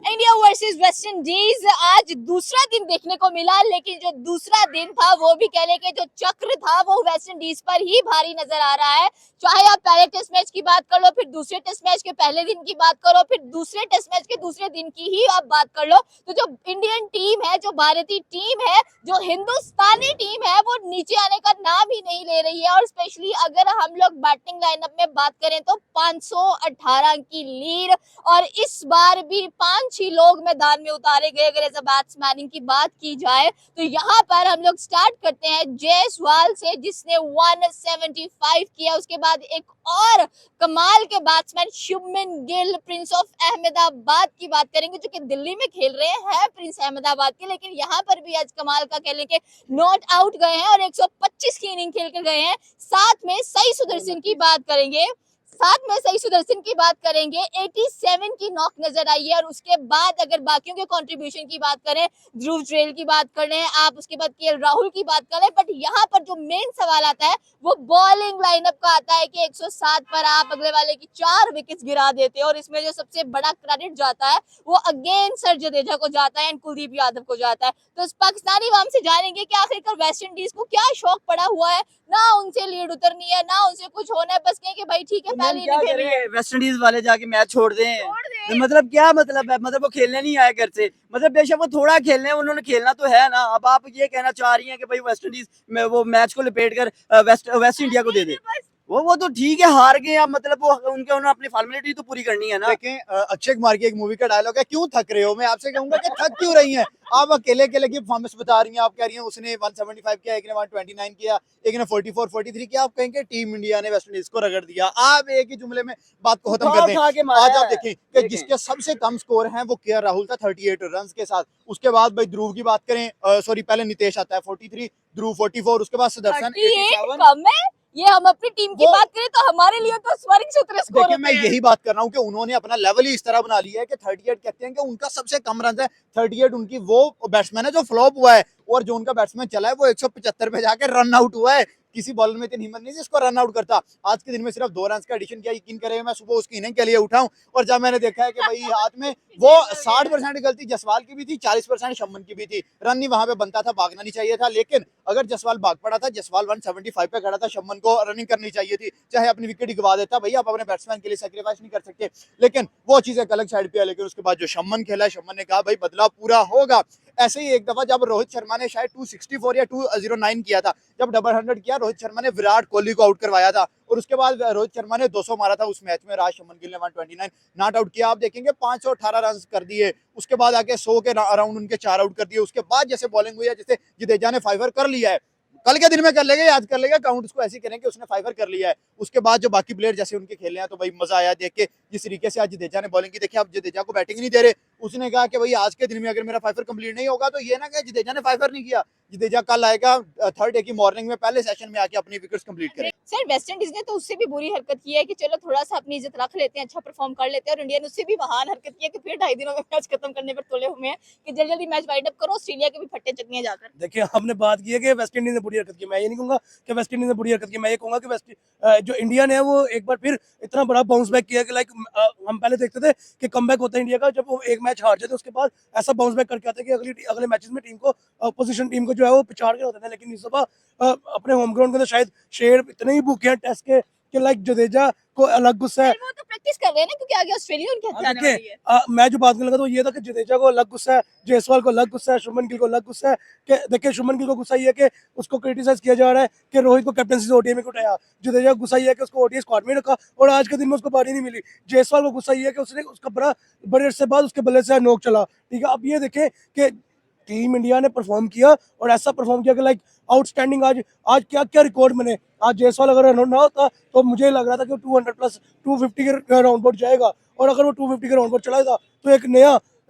India versus West Indies आज दूसरा दिन देखने को मिला, लेकिन जो दूसरा दिन था वो भी कह लें कि जो चक्र था वो वेस्ट इंडीज पर ही भारी नजर आ रहा है। चाहे आप पहले टेस्ट मैच की बात कर लो, फिर दूसरे टेस्ट मैच के पहले दिन की बात करो, फिर दूसरे टेस्ट मैच के दूसरे दिन की ही आप बात कर लो, तो जो इंडियन टीम है, जो भारतीय टीम है, जो हिंदुस्तानी टीम है, वो नीचे आने का नाम ही नहीं ले रही है। और स्पेशली अगर हम लोग बैटिंग लाइनअप में बात करें तो 518 की लीड, और इस बार भी 5 ही लोग मैदान में उतारे गए। अगर एज अ बैट्समैनिंग की बात की जाए तो यहाँ पर हम लोग स्टार्ट करते हैं जायसवाल से, जिसने 175 किया। उसके बाद एक और कमाल के batsman Shubman Gill, Prince of Ahmedabad की बात करेंगे, जो कि दिल्ली में खेल रहे हैं प्रिंस अहमदाबाद के, लेकिन यहाँ पर भी आज कमाल का कह लेंगे नॉट आउट गए हैं और 125 की इनिंग खेल कर गए हैं। साथ में सई सुदर्शन की बात करेंगे, 87 की नॉक नजर आई है। और उसके बाद अगर बाकियों के कंट्रीब्यूशन की बात करें, ध्रुव जुरैल की बात कर रहे हैं आप, उसके बाद केएल राहुल की बात कर रहे हैं, बट यहाँ पर जो मेन सवाल आता है वो बॉलिंग लाइनअप का आता है कि 107 पर आप अगले वाले की 4 विकेट्स गिरा देते हैं। और इसमें जो सबसे बड़ा क्रेडिट जाता है वो अगेन सर जडेजा को जाता है एंड कुलदीप यादव को जाता है। तो इस पाकिस्तानी वाम से जानेंगे कि आखिरकार वेस्ट इंडीज को क्या शौक पड़ा हुआ है, ना उनसे लीड उतरनी है, ना उनसे कुछ होना है, बस कहें कि भाई ठीक है पहले क्या नहीं खेल रहे। करें, वेस्ट इंडीज वाले जाके मैच छोड़ दें। छोड़ दे। मतलब क्या मतलब है, मतलब वो खेलने नहीं आए घर से, मतलब बेशक वो थोड़ा खेलने, उन्होंने खेलना तो है ना। अब आप ये कहना चाह रही हैं कि भाई वेस्ट इंडीज में वो मैच को लपेट कर वेस्ट इंडिया को दे दे। वो तो ठीक है, हार गए अब, मतलब वो उनके उन्होंने अपनी फॉर्मेलिटी तो पूरी करनी है ना। देखें, अक्षय कुमार की एक मूवी का डायलॉग है, क्यों थक रहे हो। मैं आपसे कहूंगा कि थक क्यों रही हैं आप। अकेले अकेले की परफॉर्मेंस बता रही हैं। आप कह रही हैं उसने 175 किया, एक ने 129 किया, एक ने 44 43 किया। आप कहेंगे टीम इंडिया ने वेस्ट इंडीज को रगड़ दिया। आप एक ही जुमले में बात को खत्म कर दें। आज आप देखें कि जिसके सबसे कम स्कोर हैं वो केएल राहुल था 38 रन के साथ। उसके बाद भाई ध्रुव की बात करें, सॉरी पहले नितेश आता है 43, ध्रुव 44, उसके बाद सुदर्शन 38 कम है। ये हम अपनी टीम की बात करें तो हमारे लिए तो स्वर्ग से उतरे स्कोर। देखिए, मैं यही बात कर रहा हूँ कि उन्होंने अपना लेवल ही इस तरह बना लिया है कि 38 कहते हैं कि उनका सबसे कम रन है 38। उनकी वो बैट्समैन है जो फ्लॉप हुआ है, और जो उनका बैट्समैन चला है वो 175 पे जाकर रन आउट हुआ है। किसी बॉलर में इतनी हिम्मत नहीं जिसको रन आउट करता। आज के दिन में सिर्फ 2 रन का एडिशन किया। यकीन करें, मैं सुबह उसकी इनिंग के लिए उठाऊं और जब मैंने देखा है कि भाई हाथ में वो 60% गलती जसवाल की भी थी, 40% शमन की भी थी। रन नहीं वहां पे बनता था, भागना नहीं चाहिए था। लेकिन अगर जसवाल भाग पड़ा था, जसवाल 175 पे खड़ा था, शमन को रनिंग करनी चाहिए थी, चाहे अपनी विकेट गवा देता। भैया आप अपने बैट्समैन के लिए सेक्रीफाइस नहीं कर सकते। लेकिन वो चीज एक अलग साइड पे है। लेकिन उसके बाद जो शमन खेला, शमन ने कहा भाई बदलाव पूरा होगा। ऐसे ही एक दफा जब रोहित शर्मा ने शायद 264 या 209 किया था, जब डबल 100 किया, रोहित शर्मा ने विराट कोहली को आउट करवाया था। और उसके बाद रोहित शर्मा ने 200 मारा था उस मैच में। राज शमन गिल ने 129 नॉट आउट किया। आप देखेंगे 518 रन कर दिए। उसके बाद आके 100 के अराउंड उनके 4 आउट कर दिए। उसके बाद जैसे बॉलिंग हुई है, जैसे जडेजा ने 5 कर लिया है, कल के दिन में कर लेंगे, याद कर लेंगे, काउंट उसको ऐसे करें कि उसने 5 कर लिया है। उसके बाद जो बाकी प्लेयर जैसे उनके खेले हैं तो भाई मजा आया देख के। जिस तरीके से आज जडेजा ने बॉलिंग की, देखिए आप जडेजा को बैटिंग नहीं दे रहे। उसने कहा कि भाई आज के दिन में अगर मेरा 5 कंप्लीट नहीं होगा तो ये ना कि जडेजा ने 5 नहीं किया। जडेजा कल आएगा थर्ड डे की मॉर्निंग में पहले सेशन में आके अपनी विकेट्स कंप्लीट करें। सर वेस्ट इंडीज ने तो उससे भी बुरी हरकत की है कि चलो थोड़ा सा अपनी इज्जत रख लेते हैं, अच्छा परफॉर्म कर लेते हैं, और इंडिया ने उससे भी महान हरकत की है कि फिर 2.5 दिनों में मैच खत्म करने पर तुले हुए हैं कि जल्दी जल्दी मैच वाइंड अप करो, ऑस्ट्रेलिया के भी फट्टे चकने जाकर। देखिए, आपने बात की है कि वेस्ट इंडीज ने बुरी हरकत की। मैं ये नहीं कहूंगा कि वेस्ट इंडीज ने बुरी हरकत की, मैं ये कहूंगा कि जो इंडिया ने वो एक बार फिर इतना बड़ा बाउंस बैक किया कि लाइक हम पहले देखते थे कि कमबैक होता है इंडिया का, जब वो एक मैच हार जाते उसके बाद ऐसा बाउंस बैक करके आते कि अगले मैचेस में टीम को, अपोजिशन टीम को जो है वो पिछाड़ के होते थे। लेकिन इस दफा अपने होम ग्राउंड के अंदर शायद शेर इतने ही भूखे हैं टेस्ट के कि लाइक जडेजा को अलग गुस्सा है। वो तो प्रैक्टिस कर रहे हैं ना, क्योंकि आगे ऑस्ट्रेलिया उनके हाथ आने वाली है। मैं जो बात करने लगा तो ये था कि जडेजा को अलग गुस्सा है, जायसवाल को अलग गुस्सा है, शुभमन गिल को अलग गुस्सा है। कि देखिए, शुभमन गिल को गुस्सा ये है कि उसको क्रिटिसाइज किया जा रहा है कि रोहित को कैप्टनसी से ओडीआई में क्यों उठाया। जडेजा को गुस्सा ये है कि उसको ओडीआई स्क्वाड में रखा और आज के दिन में उसको पार्टी नहीं मिली। जायसवाल को गुस्सा ये है कि उसने उसका बड़े अरसे बाद उसके बल्ले से नोक चला। ठीक है, अब ये देखें कि टीम इंडिया ने परफॉर्म किया और ऐसा परफॉर्म किया कि लाइक आउटस्टैंडिंग। आज आज क्या क्या रिकॉर्ड बने। आज जायसवाल अगर रन ना होता तो मुझे लग रहा था कि 200 प्लस 250 के राउंड बोर्ड जाएगा, और अगर वो 250 के राउंड बोर्ड चला था तो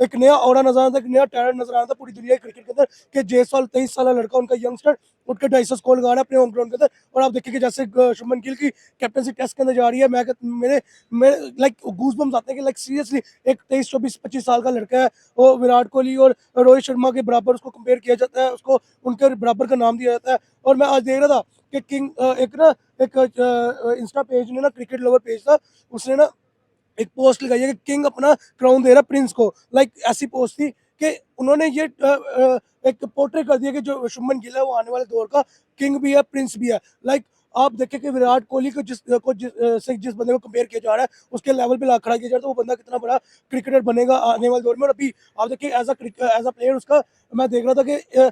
एक नया ऑरा नजर आता, एक नया टैलेंट नजर आता पूरी दुनिया के क्रिकेट के अंदर कि जायसवाल 23 साल लड़का, उनका यंगस्टर उठ के 250 स्कोर लगा रहा है अपने होम ग्राउंड के अंदर। और आप देखिए कि जैसे शुभमन गिल की कैप्टनसी टेस्ट के अंदर जा रही है, मेरे लाइक गूज़बम्स आते हैं कि लाइक सीरियसली एक 23 24 25 साल का लड़का है, वो विराट कोहली और रोहित शर्मा के बराबर उसको कंपेयर किया जाता है, उसको उनके बराबर का नाम दिया जाता है। और मैं आज देख रहा था कि किंग एक इंस्टा पेज ने ना, क्रिकेट लवर पेज था, उसने ना एक पोस्ट लगाई है कि किंग अपना क्राउन दे रहा प्रिंस को, लाइक ऐसी पोस्ट थी कि उन्होंने ये एक पोर्ट्रे कर दिया कि जो शुभमन गिल है वो आने वाले दौर का किंग भी है, प्रिंस भी है। लाइक आप देखें कि विराट कोहली को जिस बंदे को कंपेयर किया जा रहा है उसके लेवल पे ला खड़ा किया जा रहा है, तो वो बंदा कितना बड़ा क्रिकेटर बनेगा आने वाले दौर में। और अभी आप देखिए एज अ प्लेयर उसका मैं देख रहा था कि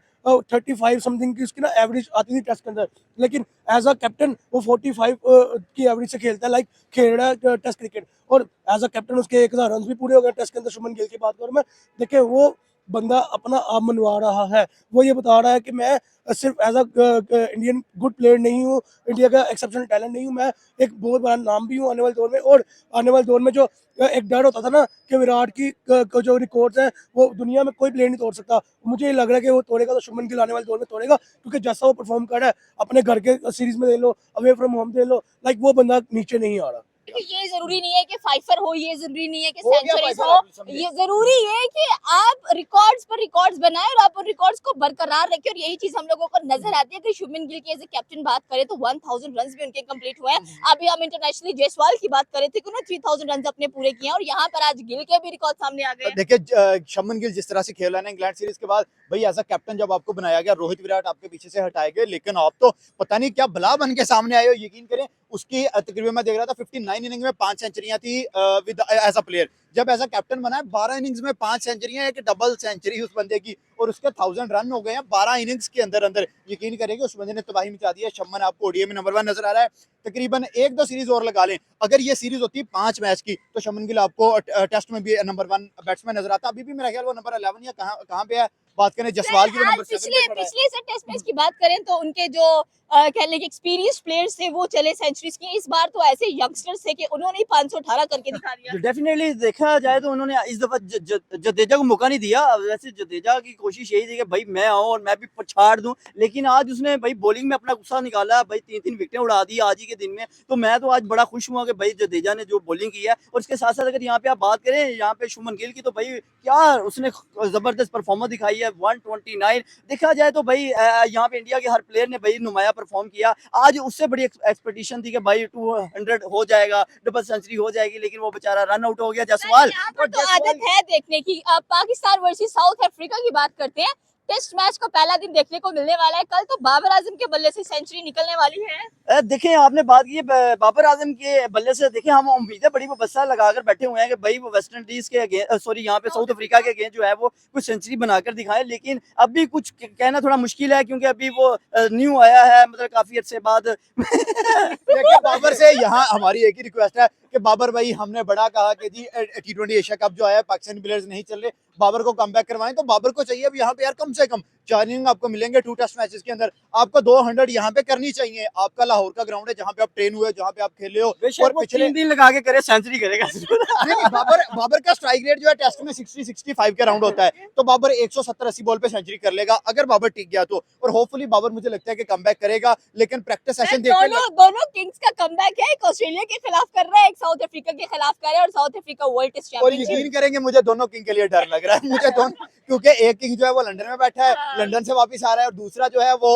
35 समथिंग की उसकी ना एवरेज आती थी टेस्ट के अंदर, लेकिन एज अ कैप्टन वो 45 की एवरेज से खेलता है, लाइक खेल रहा है टेस्ट क्रिकेट। और एज अ कैप्टन उसके 1000 रन भी पूरे हो गए टेस्ट के अंदर। शुभमन गिल की बात करूँ मैं, देखिए वो बंदा अपना आप मनवा रहा है, वो ये बता रहा है कि मैं सिर्फ as a Indian good player नहीं हूँ, इंडिया का एक्सेप्शनल टैलेंट नहीं हूँ, मैं एक बहुत बड़ा नाम भी हूँ आने वाले दौर में। और आने वाले दौर में जो एक डर होता था ना कि विराट की जो रिकॉर्ड्स हैं वो दुनिया में कोई प्लेयर नहीं तोड़ सकता, मुझे ये लग रहा है कि वो तोड़ेगा, तो शुभमन गिल आने वाले दौर में तोड़ेगा, क्योंकि जैसा वो परफॉर्म कर रहा है अपने घर के सीरीज में दे लो, अवे फ्रॉम होम दे लो, लाइक वो बंदा नीचे नहीं आ रहा। ये जरूरी नहीं है कि फाइफर हो, ये जरूरी नहीं है कि हो गया सेंचुरीज फाइफर, हो, आप समझे। ये जरूरी है कि आप रिकॉर्ड्स पर रिकॉर्ड्स बनाएं और आप उन रिकॉर्ड्स को बरकरार रखें। और यही चीज हम लोगों को नजर आती है कि शुभमन गिल की एज ए कैप्टन बात करें तो 1000 रन भी उनके कंप्लीट हुए हैं। अभी हम इंटरनेशनली जायसवाल की बात करें थे कि उन्होंने 3000 रन अपने पूरे किए हैं, और यहाँ पर आज गिल के भी रिकॉर्ड सामने आ गए। देखिए शुभमन गिल जिस तरह से खेल रहा है ना इंग्लैंड सीरीज के बाद, भाई एज अ कैप्टन जब आपको बनाया गया, रोहित विराट आपके पीछे से हटाए गए, लेकिन आप तो पता नहीं क्या बला बन के सामने आए हो। यकीन करें उसकी तकरीबन मैं देख रहा था 59 इनिंग में 5 सेंचुरियां थी विद एज अ प्लेयर। जब एज अ कैप्टन बना है 12 इनिंग्स में 5 सेंचुरियां, एक डबल सेंचुरी उस बंदे की, और उसके 1000 रन हो गए हैं 12 इनिंग्स के अंदर अंदर। यकीन करेंगे उस बंदे ने तबाही मचा दी है। शुभमन आपको ओडीआई में नंबर 1 नजर आ रहा है, तकरीबन 1-2 सीरीज और लगा लें, अगर ये सीरीज होती है 5 मैच की तो शुभमन गिल आपको टेस्ट में भी नंबर 1 बैट्समैन नजर आता। अभी भी मेरा ख्याल वो नंबर 11 या कहां पे है। बात करें जसवाल की, वो नंबर 7 पे खड़ा है। पिछले से टेस्ट मैच की बात करें तो उनके जो कह लें कि एक्सपीरियंस प्लेयर्स थे वो चले सेंचुरीज की, इस बार तो ऐसे यंगस्टर्स थे कि उन्होंने 518 करके दिखा दिया। डेफिनेटली देखा जाए तो उन्होंने इस दफा जडेजा को मौका नहीं दिया। वैसे जडेजा की कोशिश यही थी कि भाई मैं आऊं और मैं भी पछाड़ दूं, लेकिन आज उसने भाई बॉलिंग में अपना गुस्सा निकाला, भाई 3-3 विकेटें उड़ा दी आज ही के दिन में। तो मैं तो आज बड़ा खुश हुआ कि भाई जडेजा ने जो बॉलिंग की है। और इसके साथ साथ अगर यहाँ पे आप बात करें यहाँ पे शुभमन गिल की, तो भाई क्या उसने जबरदस्त परफॉर्मेंस दिखाई है, 129। देखा जाए तो भाई यहाँ पे इंडिया के हर प्लेयर ने भाई नुमाया परफॉर्म किया। आज उससे बड़ी एक्सपेक्टेशन थी कि भाई 200 हो जाएगा, डबल सेंचुरी हो जाएगी, लेकिन वो बेचारा रन आउट हो गया जायसवाल। यहाँ पर तो आदत है देखने की। अब पाकिस्तान वर्सेस साउथ अफ्रीका की बात करते हैं। टेस्ट मैच का पहला दिन देखने को मिलने वाला है, कल तो बाबर आजम के बल्ले से सेंचुरी निकलने वाली है। देखें आपने बात की बाबर आजम के बल्ले से, देखें हम उम्मीदें बड़ी बस्सा लगाकर बैठे हुए हैं कि भाई वो वेस्ट इंडीज के अगेंस्ट, सॉरी यहाँ पे साउथ अफ्रीका के अगेंस्ट जो है वो कुछ सेंचुरी बनाकर दिखाए, लेकिन अभी कुछ कहना थोड़ा मुश्किल है क्योंकि अभी वो न्यू आया है, मतलब काफी अर्से बाद। देखिए बाबर से यहाँ हमारी एक ही रिक्वेस्ट है कि बाबर भाई, हमने बड़ा कहा कि जी T20 एशिया कप जो आया पाकिस्तानी प्लेयर्स नहीं चल रहे, बाबर को कम बैक करवाएं। तो बाबर को चाहिए अब यहाँ पे यार कम से कम 4 इनिंग आपको मिलेंगे 2 टेस्ट मैचेस के अंदर, आपको 200 यहाँ पे करनी चाहिए। आपका लाहौर का ग्राउंड है जहाँ पे आप ट्रेन हुए, जहाँ पे आप खेले हो, और पिछले 3 दिन लगा के करे सेंचुरी करेगा। नहीं, बाबर का स्ट्राइक रेट जो है टेस्ट में 60-65 के राउंड होता है, तो बाबर 170-80 बॉल पे सेंचुरी कर लेगा अगर बाबर टिक गया तो। और होपफुली बाबर मुझे लगता है कि कमबैक करेगा, लेकिन प्रैक्टिस सेशन देखते दोनों किंग्स का कमबैक है, एक ऑस्ट्रेलिया के खिलाफ कर रहा है, एक साउथ अफ्रीका के खिलाफ कर रहा है, और साउथ अफ्रीका वर्ल्ड टेस्ट और चैंपियनशिप। यकीन करेंगे मुझे दोनों किंग के लिए डर लग रहा है, मुझे दोनों, क्योंकि एक किंग जो है वो लंदन में बैठा है, लंदन से वापस आ रहा है, और दूसरा जो है वो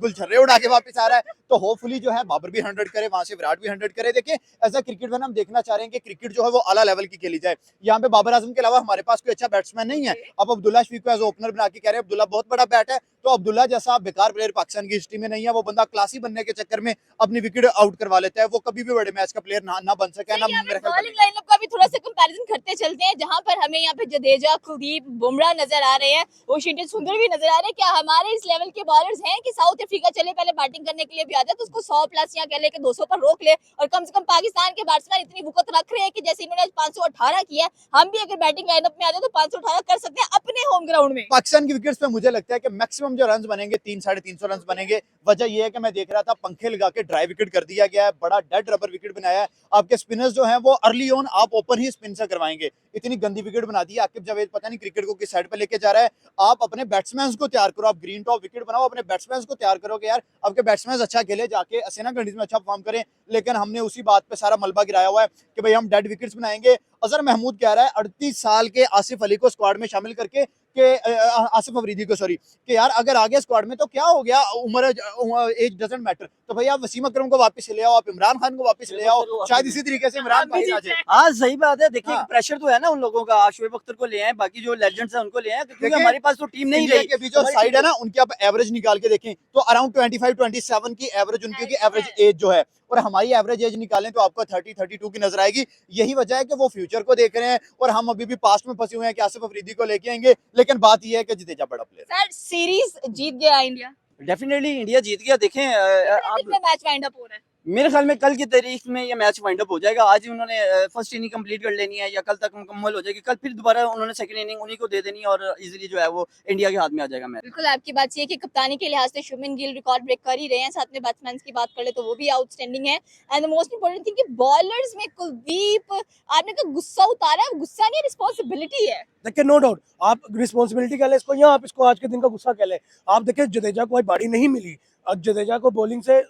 गुलछर्रे उड़ा के वापस आ रहा है। तो होपफुली जो है बाबर भी 100 करे, वहां से विराट भी 100 करे। देखिए ऐसा क्रिकेट में हम देखना चाह रहे हैं कि क्रिकेट जो है वो आला लेवल की खेली जाए। यहाँ पे बाबर आजम के अलावा हमारे पास कोई अच्छा बैट्समैन नहीं है। अब अब्दुल्ला शफीक को एज ओपनर बना के कह रहे हैं, अब्दुल्ला बहुत बड़ा बैट है, तो अब्दुल्ला जैसा बेकार प्लेयर पाकिस्तान की हिस्ट्री में नहीं है। वो बंदा क्लासी बनने के चक्कर में अपनी विकेट आउट करवा लेता है, वो कभी भी बड़े मैच का प्लेयर ना बन सके, ना मेरे ख्याल बॉलिंग लाइनअप का भी थोड़ा सा कंपैरिजन करते चलते हैं, जहां पर हमें यहाँ पे जडेजा, कुलदीप, बुमराह नजर आ रहे हैं, वाशिंगटन सुंदर भी नजर आ रहे हैं। क्या हमारे इस लेवल के बॉलर्स हैं कि साउथ अफ्रीका चले पहले बैटिंग करने के लिए भी आ जाए तो उसको 100 प्लस या कह ले कि 200 पर रोक ले, और कम से कम पाकिस्तान के बैट्समैन इतनी वुकत रख रहे हैं कि जैसे इन्होंने 518 किया, हम भी अगर बैटिंग लाइनअप में आ जाए तो 518 कर सकते हैं अपने होम ग्राउंड में। पाकिस्तान की विकेट्स पे मुझे लगता है कि मैक्सिमम जो रन बनेंगे 300-350 रन बनेंगे। वजह यह है कि मैं देख रहा था पंखे लगा के ड्राई विकेट कर दिया गया है, बड़ा डेड रबर विकेट बनाया है। आपके स्पिनर्स जो हैं वो अर्ली ऑन आप ओपन ही स्पिन से करवाएंगे, इतनी गंदी विकेट बना दी है। आकिब जावेद पता नहीं क्रिकेट को किस साइड पे लेके जा रहा है। आप अपने बैट्समैन को तैयार करो, आप ग्रीन टॉप विकेट बनाओ, अपने बैट्समैन को तैयार करो कि यार आपके बैट्समैन अच्छा खेले, जाके असेना कंडीज में अच्छा परफॉर्म करें। लेकिन हमने उसी बात पे सारा मलबा गिराया हुआ है कि भाई हम डेड विकेट्स बनाएंगे। अजहर महमूद कह रहा है 38 साल के आसिफ अली को स्क्वाड में शामिल करके कि आसिफ अफरीदी को, सॉरी, कि यार अगर आ गया स्क्वाड में तो क्या हो गया, उम्र एज डजंट मैटर। तो भैया आप वसीम अकरम को वापस ले आओ, आप इमरान खान को वापस ले आओ, शायद इसी तरीके से इमरान भाई आ जाए। हाँ सही बात है। देखिए हाँ। प्रेशर तो है ना उन लोगों का। शोएब अख्तर को ले आए, बाकी जो लेजेंड्स हैं उनको ले आए, क्योंकि देखिए, हमारे पास तो टीम नहीं इंडिया रही। के अभी जो साइड है ना, उनकी आप एवरेज निकाल के देखें तो अराउंड 25-27 की एवरेज उनकी एवरेज एज जो है, और हमारी एवरेज एज निकालें तो आपको 30-32 की नजर आएगी। यही वजह है कि वो फ्यूचर को देख रहे हैं और हम अभी भी पास्ट में फंसे हुए हैं कि आसिफ अफरीदी को लेके आएंगे। लेकिन बात यह है कि जडेजा बड़ा प्लेयर है। सर सीरीज जीत गया इंडिया, डेफिनेटली इंडिया जीत गया। देखें कितने आप, मैच वाइंड अप हो रहा है? मेरे ख्याल में कल की तारीख में ये मैच वाइंड अप हो जाएगा। आज ही उन्होंने फर्स्ट इनिंग कंप्लीट कर लेनी है या कल तक मुकम्मल हो जाएगी। कल फिर दोबारा उन्होंने सेकंड इनिंग उन्हीं को दे देनी है और इजीली जो है वो इंडिया के हाथ में आ जाएगा मैच। बिल्कुल आपकी बात ये है कि कप्तानी के लिहाज से शुभमन गिल रिकॉर्ड ब्रेक कर ही रहे हैं, साथ में बैट्समैन की बात कर ले तो वो भी आउटस्टैंडिंग है। And the most important thing कि बॉलर्स में कुलदीप, आपने कहा गुस्सा उतारा है, गुस्सा नहीं रिस्पॉन्सिबिलिटी है। देखिए नो डाउट आप रिस्पॉन्सिबिलिटी कह लें इसको या आप इसको आज के दिन का गुस्सा कह लें। आप देखिए जडेजा को आज बाड़ी नहीं मिली, अब जडेजा को बॉलिंग से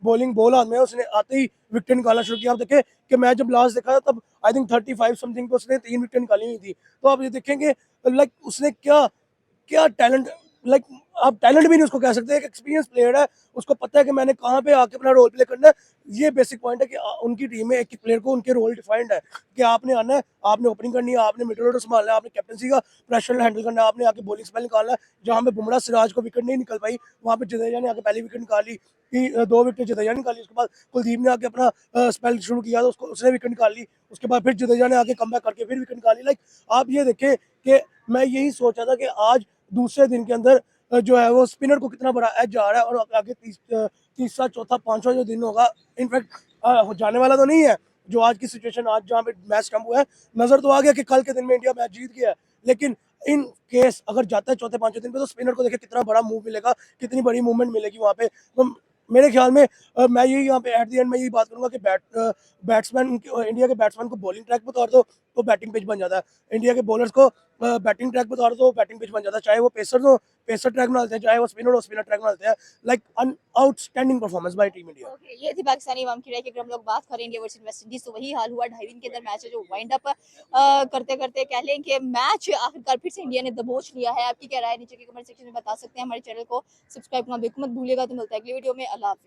बॉलिंग बॉल हाथ में उसने आते ही विकेट निकालना शुरू किया। आप देखें कि मैं जब लास्ट देखा था तब आई थिंक 35 समथिंग पे उसने 3 विकेट निकाली हुई थी। तो आप ये देखेंगे लाइक उसने क्या क्या टैलेंट, लाइक आप टैलेंट भी नहीं उसको कह सकते, एक एक्सपीरियंस प्लेयर है, उसको पता है कि मैंने कहाँ पे आके अपना रोल प्ले करना है। ये बेसिक पॉइंट है कि उनकी टीम में एक एक प्लेयर को उनके रोल डिफाइंड है कि आपने आना है, आपने ओपनिंग करनी है, आपने मिडिल ऑर्डर संभालना है, आपने कैप्टनसी का प्रेशर हैंडल करना है, आपने आके बॉलिंग स्पेल निकालना है। जहाँ पे बुमराह सिराज को विकेट नहीं निकल पाई, वहाँ पे जडेजा ने आके पहली विकेट निकाली, 2 विकेट जडेजा निकाली, उसके बाद कुलदीप ने आके अपना स्पेल शुरू किया तो उसको उसने विकेट निकाल ली, उसके बाद फिर जडेजा ने आके कमबैक करके फिर विकेट निकाली। लाइक आप ये देखें कि मैं यही सोचा था कि आज दूसरे दिन के अंदर जो है वो स्पिनर को कितना बड़ा एज आ रहा है और आगे तीसरा चौथा पांचवा जो दिन होगा, इनफैक्ट जाने वाला तो नहीं है। जो आज की सिचुएशन, आज जहाँ पे मैच कम हुआ है, नजर तो आ गया कि कल के दिन में इंडिया मैच जीत गया है, लेकिन इन केस अगर जाता है चौथे पांचवें दिन पे तो स्पिनर को देखे कितना बड़ा मूव मिलेगा, कितनी बड़ी मूवमेंट मिलेगी वहाँ पे। तो मेरे ख्याल में मैं यही यहाँ पे एट द एंड में यही बात करूंगा कि बैट्समैन इंडिया के बैट्समैन को बॉलिंग ट्रैक पे उतार दो तो बैटिंग पिच बन जाता है, इंडिया के बॉलर्स को बैटिंग ट्रैक पे उतार दो बैटिंग पिच बन जाता है। चाहे वो पेसर हो पेसर ट्रैक में डालते हैं, चाहे वो स्पिनर हो स्पिनर ट्रैक में डालते हैं। Like an outstanding performance by team India. Okay, ये थी पाकिस्तानी अवाम की राय कि अगर हम लोग बात करें इंडिया वर्सेस वेस्ट इंडीज तो वही हाल हुआ। 2.5 दिन के अंदर मैच है जो वाइंड अप करते करते कह लें कि मैच आखिरकार फिर से इंडिया ने दबोच लिया है। आपकी क्या राय नीचे के कमेंट सेक्शन में बता सकते हैं। हमारे चैनल को सब्सक्राइब करना बिल्कुल मत भूलिएगा। तो मिलता है अगली वीडियो में। अल्लाह हाफिज़।